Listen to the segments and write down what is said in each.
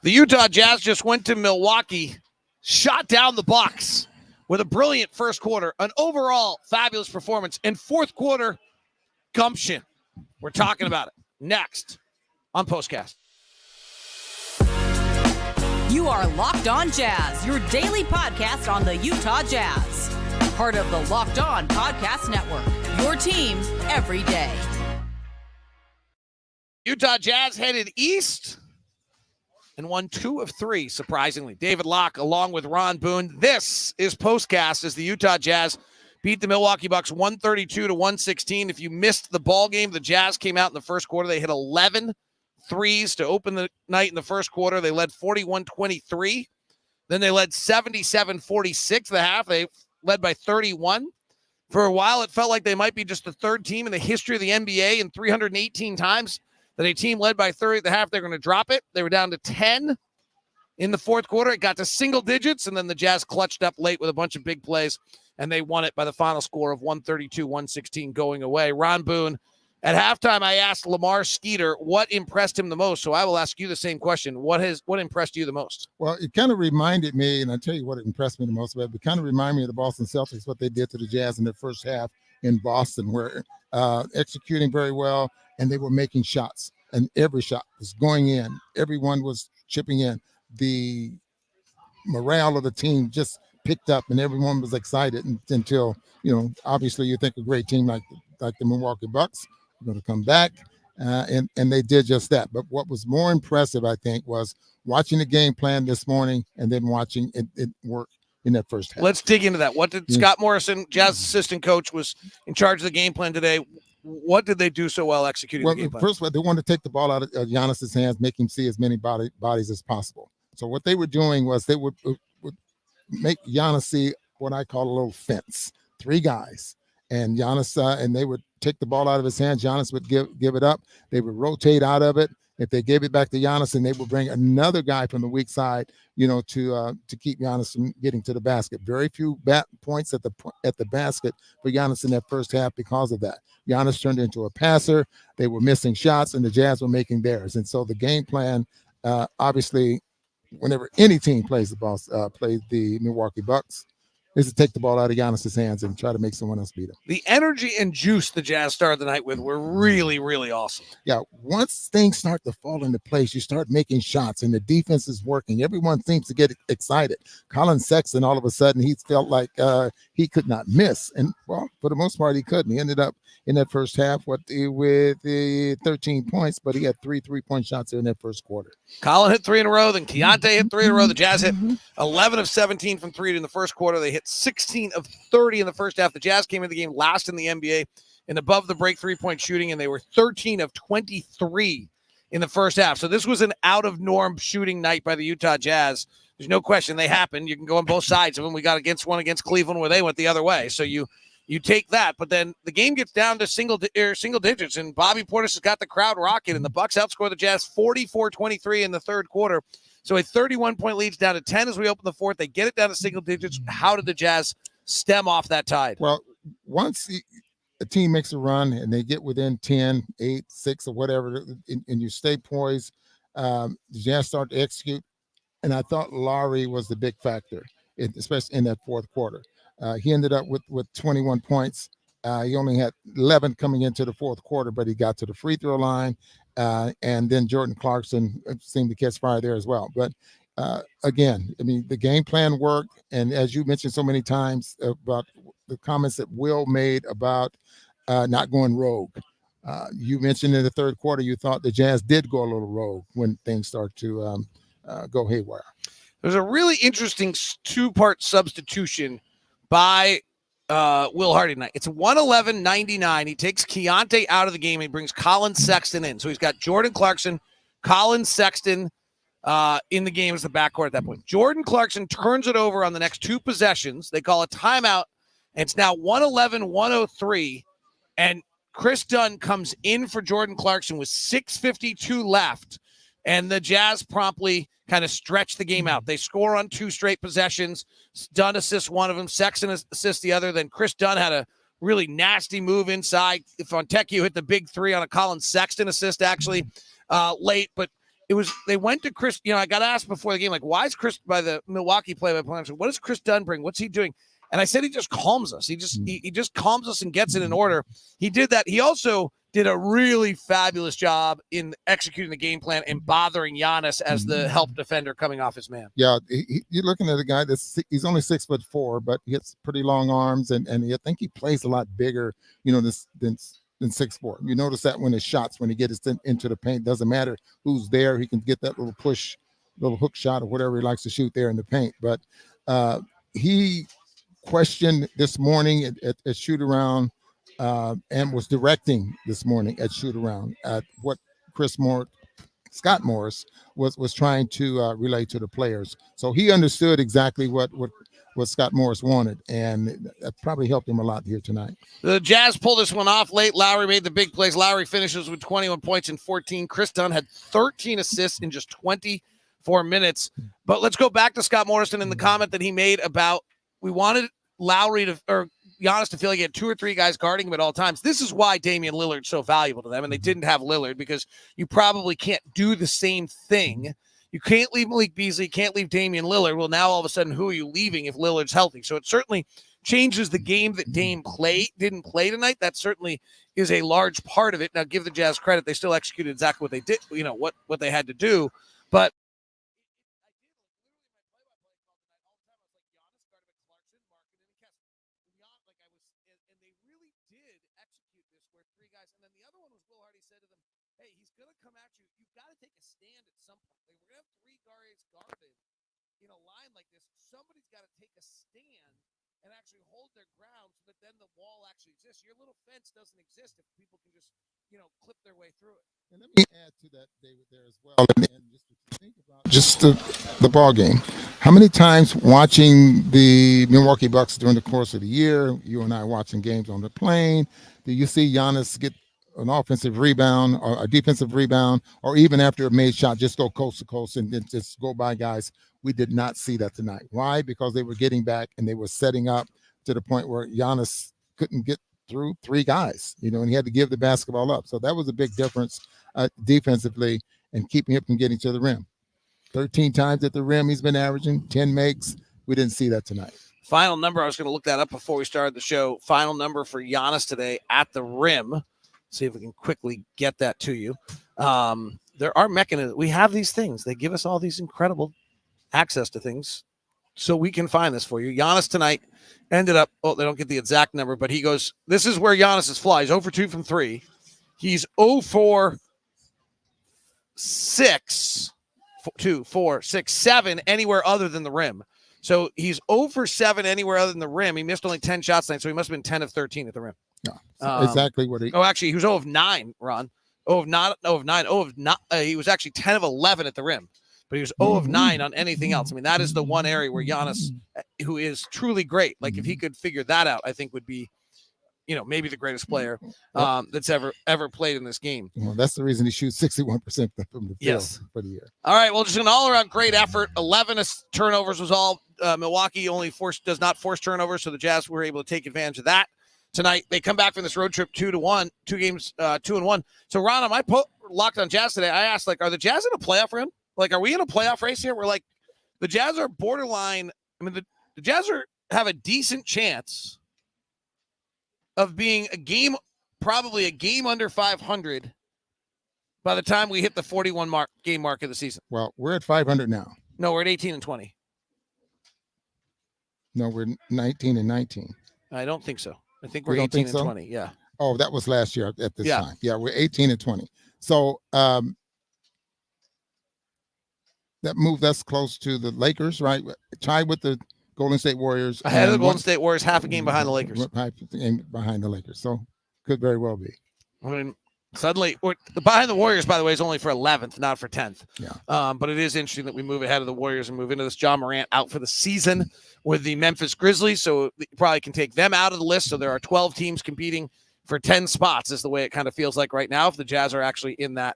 The Utah Jazz just went to Milwaukee, shot down the Bucks with a brilliant first quarter, an overall fabulous performance, and fourth quarter gumption. We're talking about it next on POSTCAST. You are Locked On Jazz, your daily podcast on the Utah Jazz. Part of the Locked On Podcast Network, your team every day. Utah Jazz headed east and won 2 of 3, surprisingly. David Locke along with Ron Boone. This is POSTCAST as the Utah Jazz beat the Milwaukee Bucks 132-116. If you missed the ball game, the Jazz came out in the first quarter. They hit 11 threes to open the night in the first quarter. They led 41-23. Then they led 77-46 at the half. They led by 31. For a while, it felt like they might be just the third team in the history of the NBA, and 318 times that a team led by 30 at the half, they're going to drop it. They were down to 10 in the fourth quarter. It got to single digits, and then the Jazz clutched up late with a bunch of big plays, and they won it by the final score of 132-116 going away. Ron Boone, at halftime, I asked Lamar Skeeter what impressed him the most, so I will ask you the same question. What impressed you the most? Well, it kind of reminded me, and I'll tell you what it impressed me the most about, it kind of reminded me of the Boston Celtics, what they did to the Jazz in their first half in Boston, where executing very well, and they were making shots, and every shot was going in. Everyone was chipping in. The morale of the team just picked up, and everyone was excited until, obviously you think a great team like the Milwaukee Bucks are going to come back, and they did just that. But what was more impressive, I think, was watching the game plan this morning and then watching it work in that first half. Let's dig into that. What did Scott Morrison, Jazz assistant coach, was in charge of the game plan today? What did they do so well executing the game plan? First of all, they wanted to take the ball out of Giannis's hands, make him see as many bodies as possible. So what they were doing was they would make Giannis see what I call a little fence, 3 guys. And Giannis, and they would take the ball out of his hands. Giannis would give it up. They would rotate out of it. If they gave it back to Giannis, and they would bring another guy from the weak side, to keep Giannis from getting to the basket. Very few points at the basket for Giannis in that first half because of that. Giannis turned into a passer. They were missing shots, and the Jazz were making theirs. And so the game plan, obviously, whenever any team plays the Milwaukee Bucks, is to take the ball out of Giannis's hands and try to make someone else beat him. The energy and juice the Jazz started the night with were really, really awesome. Yeah, once things start to fall into place, you start making shots, and the defense is working. Everyone seems to get excited. Colin Sexton, all of a sudden, he felt like he could not miss. And, well, for the most part, he couldn't. He ended up in that first half with 13 points, but he had 3 3-point shots there in that first quarter. Colin hit 3 in a row, then Keontae hit 3 in a row. The Jazz hit 11 of 17 from 3 in the first quarter. They hit 16 of 30 in the first half. The Jazz came into the game last in the NBA in above the break 3-point shooting, and they were 13 of 23 in the first half. So this was an out of norm shooting night by the Utah Jazz. There's no question they happened. You can go on both sides of them. We got one against Cleveland where they went the other way. So you take that, but then the game gets down to single digits, and Bobby Portis has got the crowd rocking, and the Bucks outscore the Jazz 44-23 in the third quarter. So a 31-point lead's down to 10 as we open the fourth. They get it down to single digits. How did the Jazz stem off that tide? Well, once a team makes a run and they get within 10, 8, 6, or whatever, and you stay poised, the Jazz start to execute. And I thought Lowry was the big factor, especially in that fourth quarter. He ended up with 21 points. He only had 11 coming into the fourth quarter, but he got to the free throw line. And then Jordan Clarkson seemed to catch fire there as well. But again, I mean, the game plan worked. And as you mentioned so many times about the comments that Will made about not going rogue. You mentioned in the third quarter, you thought the Jazz did go a little rogue when things start to go haywire. There's a really interesting 2-part substitution by Will Hardy tonight. It's 111-99. He takes Keontae out of the game. He brings Colin Sexton in. So he's got Jordan Clarkson, Colin Sexton in the game as the backcourt at that point. Jordan Clarkson turns it over on the next 2 possessions. They call a timeout, and it's now 111-103. And Chris Dunn comes in for Jordan Clarkson with 6:52 left. And the Jazz promptly kind of stretch the game out. They score on 2 straight possessions. Dunn assists one of them. Sexton assists the other. Then Chris Dunn had a really nasty move inside. Fontecchio hit the big 3 on a Colin Sexton assist, actually, late. But they went to Chris. I got asked before the game, like, why is Chris by the Milwaukee play-by-play? What is Chris Dunn bring? What's he doing? And I said he just calms us. He just calms us and gets it in order. He did that. He also did a really fabulous job in executing the game plan and bothering Giannis as the help defender coming off his man. Yeah, you're looking at a guy he's only 6'4", but he has pretty long arms, and I think he plays a lot bigger, than 6'4". You notice that when his shots, when he gets into the paint, doesn't matter who's there, he can get that little push, little hook shot or whatever he likes to shoot there in the paint. But he questioned this morning at shoot around and was directing this morning at shoot around at what Scott Morris was trying to relay to the players. So he understood exactly what Scott Morris wanted, and that probably helped him a lot here tonight. The Jazz pulled this one off late. Lowry made the big plays. Lowry finishes with 21 points and 14. Chris Dunn had 13 assists in just 24 minutes. But let's go back to Scott Morrison and the comment that he made about we wanted Giannis to feel like he had 2 or 3 guys guarding him at all times. This is why Damian Lillard's so valuable to them, and they didn't have Lillard because you probably can't do the same thing. You can't leave Malik Beasley, you can't leave Damian Lillard. Well, now all of a sudden, who are you leaving if Lillard's healthy? So it certainly changes the game that Dame didn't play tonight. That certainly is a large part of it. Now, give the Jazz credit; they still executed exactly what they did, what they had to do, but. Come at you, you've got to take a stand at some point. Like, we're going to have 3 guards guarded in a line like this. Somebody's got to take a stand and actually hold their ground so that then the wall actually exists. Your little fence doesn't exist if people can just, clip their way through it. And let me add to that, David, there as well. And just think about the ball game. How many times watching the Milwaukee Bucks during the course of the year, you and I watching games on the plane, do you see Giannis get an offensive rebound or a defensive rebound, or even after a made shot, just go coast to coast and then just go by guys? We did not see that tonight. Why? Because they were getting back and they were setting up to the point where Giannis couldn't get through 3 guys, and he had to give the basketball up. So that was a big difference defensively and keeping him from getting to the rim. 13 times at the rim he's been averaging, 10 makes. We didn't see that tonight. Final number, I was going to look that up before we started the show. Final number for Giannis today at the rim. See if we can quickly get that to you. There are mechanisms. We have these things. They give us all these incredible access to things so we can find this for you. Giannis tonight ended up, they don't get the exact number, but he goes, this is where Giannis is fly. He's 0 for 2 from 3. He's 0 for 6, 2, 4, 6, 7 anywhere other than the rim. So he's 0 for 7 anywhere other than the rim. He missed only 10 shots tonight, so he must have been 10 of 13 at the rim. No, exactly what he. Actually, he was 0 of 9, Ron. 0 of 9. He was actually 10 of 11 at the rim, but he was 0 of 9 on anything else. I mean, that is the one area where Giannis, who is truly great, like if he could figure that out, I think would be, maybe the greatest player that's ever played in this game. Well, that's the reason he shoots 61% from the field for the year. All right, well, just an all-around great effort. 11 turnovers was all. Milwaukee does not force turnovers, so the Jazz were able to take advantage of that. Tonight, they come back from this road trip 2-1, 2 games, 2-1. So, Ron, on my Locked on Jazz today, I asked, are the Jazz in a playoff run? Are we in a playoff race here? We're the Jazz are borderline. I mean, the Jazz have a decent chance of being probably a game under 500 by the time we hit the 41 game mark of the season. Well, we're at 500 now. No, we're at 18-20. No, we're 19-19. I don't think so. I think we're 18-20. Yeah. Oh, that was last year at this time. Yeah, we're 18-20. So that moved us close to the Lakers, right? Tied with the Golden State Warriors. Ahead of the Golden State Warriors, half a game behind the Lakers. Half a game behind the Lakers. So could very well be. I mean, suddenly, behind the Warriors, by the way, is only for 11th, not for 10th. Yeah. But it is interesting that we move ahead of the Warriors and move into this. John Morant out for the season with the Memphis Grizzlies, so you probably can take them out of the list. So there are 12 teams competing for 10 spots is the way it kind of feels like right now if the Jazz are actually in that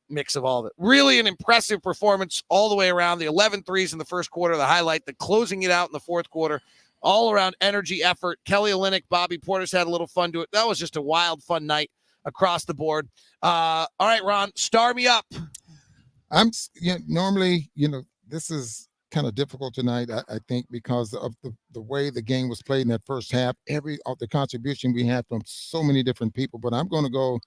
mix of all of it. Really an impressive performance all the way around. The 11 threes in the first quarter, the highlight, the closing it out in the fourth quarter. All around energy effort. Kelly Olynyk, Bobby Portis had a little fun to it. That was just a wild, fun night across the board. All right, Ron, star me up. Normally, this is kind of difficult tonight, I think, because of the way the game was played in that first half, of the contribution we had from so many different people. But I'm going to go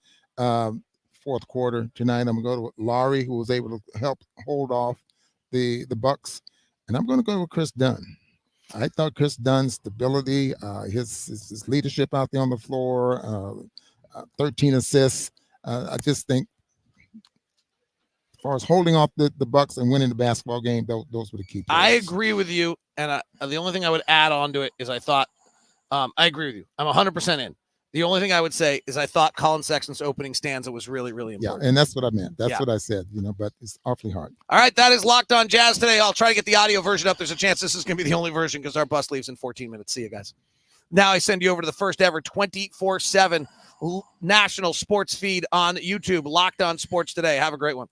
fourth quarter tonight. I'm going to go to Laurie, who was able to help hold off the Bucks. And I'm going to go with Chris Dunn. I thought Chris Dunn's stability, his leadership out there on the floor, 13 assists. I just think, as far as holding off the Bucks and winning the basketball game, those were the key plays. I agree with you, and the only thing I would add on to it is I thought I agree with you. I'm 100% in. The only thing I would say is I thought Colin Sexton's opening stanza was really, really important. Yeah, and that's what I meant. That's what I said, but it's awfully hard. All right, that is Locked On Jazz today. I'll try to get the audio version up. There's a chance this is going to be the only version because our bus leaves in 14 minutes. See you guys. Now I send you over to the first ever 24/7 national sports feed on YouTube, Locked On Sports Today. Have a great one.